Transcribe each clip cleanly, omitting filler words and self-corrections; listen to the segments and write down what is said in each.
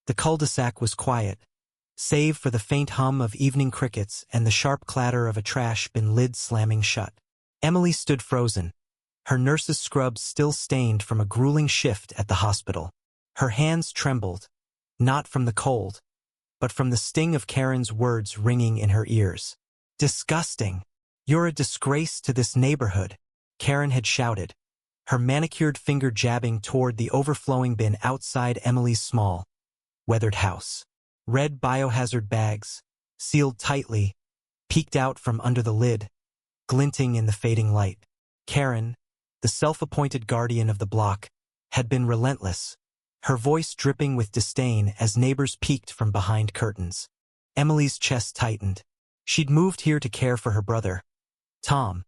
The cul-de-sac was quiet, save for the faint hum of evening crickets and the sharp clatter of a trash bin lid slamming shut. Emily stood frozen, her nurse's scrubs still stained from a grueling shift at the hospital. Her hands trembled, not from the cold, but from the sting of Karen's words ringing in her ears. "Disgusting! You're a disgrace to this neighborhood," Karen had shouted, her manicured finger jabbing toward the overflowing bin outside Emily's small, weathered house. Red biohazard bags, sealed tightly, peeked out from under the lid, glinting in the fading light. Karen, the self-appointed guardian of the block, had been relentless, her voice dripping with disdain as neighbors peeked from behind curtains. Emily's chest tightened. She'd moved here to care for her brother, Tom,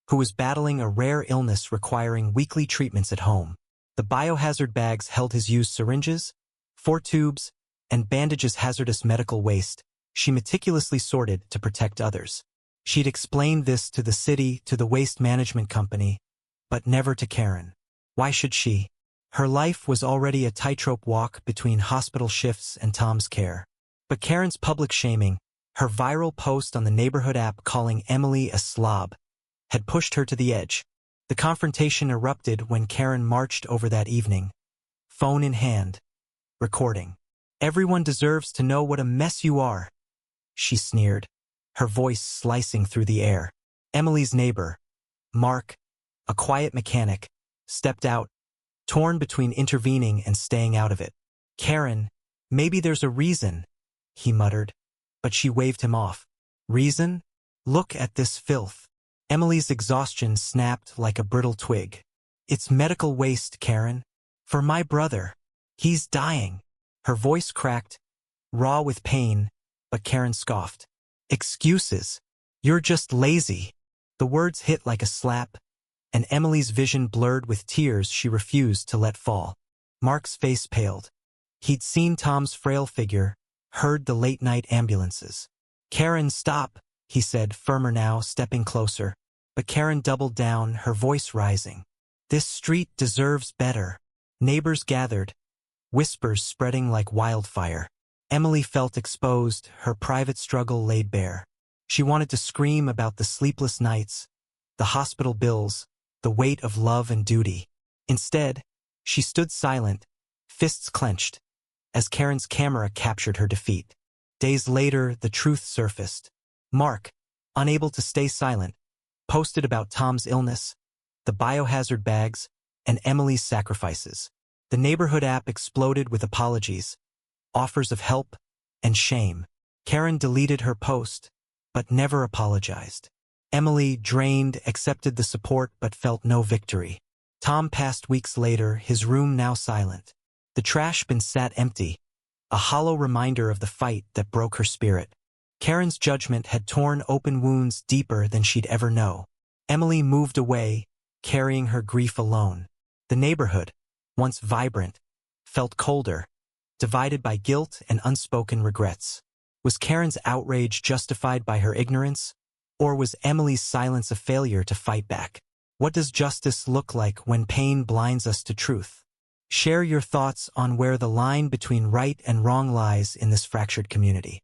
who was battling a rare illness requiring weekly treatments at home. The biohazard bags held his used syringes, 4 tubes, and bandages hazardous medical waste she meticulously sorted to protect others. She'd explained this to the city, to the waste management company, but never to Karen. Why should she? Her life was already a tightrope walk between hospital shifts and Tom's care. But Karen's public shaming, her viral post on the neighborhood app calling Emily a slob, had pushed her to the edge. The confrontation erupted when Karen marched over that evening, phone in hand, recording. "Everyone deserves to know what a mess you are," she sneered, her voice slicing through the air. Emily's neighbor, Mark, a quiet mechanic, stepped out, torn between intervening and staying out of it. "Karen, maybe there's a reason," he muttered, but she waved him off. "Reason? Look at this filth." Emily's exhaustion snapped like a brittle twig. "It's medical waste, Karen. For my brother. He's dying." Her voice cracked, raw with pain, but Karen scoffed. "Excuses. You're just lazy." The words hit like a slap, and Emily's vision blurred with tears she refused to let fall. Mark's face paled. He'd seen Tom's frail figure, heard the late-night ambulances. "Karen, stop," he said, firmer now, stepping closer. But Karen doubled down, her voice rising. "This street deserves better." Neighbors gathered, whispers spreading like wildfire. Emily felt exposed, her private struggle laid bare. She wanted to scream about the sleepless nights, the hospital bills, the weight of love and duty. Instead, she stood silent, fists clenched, as Karen's camera captured her defeat. Days later, the truth surfaced. Mark, unable to stay silent, posted about Tom's illness, the biohazard bags, and Emily's sacrifices. The neighborhood app exploded with apologies, offers of help, and shame. Karen deleted her post, but never apologized. Emily, drained, accepted the support but felt no victory. Tom passed weeks later, his room now silent. The trash bin sat empty, a hollow reminder of the fight that broke her spirit. Karen's judgment had torn open wounds deeper than she'd ever know. Emily moved away, carrying her grief alone. The neighborhood, once vibrant, felt colder, divided by guilt and unspoken regrets. Was Karen's outrage justified by her ignorance, or was Emily's silence a failure to fight back? What does justice look like when pain blinds us to truth? Share your thoughts on where the line between right and wrong lies in this fractured community.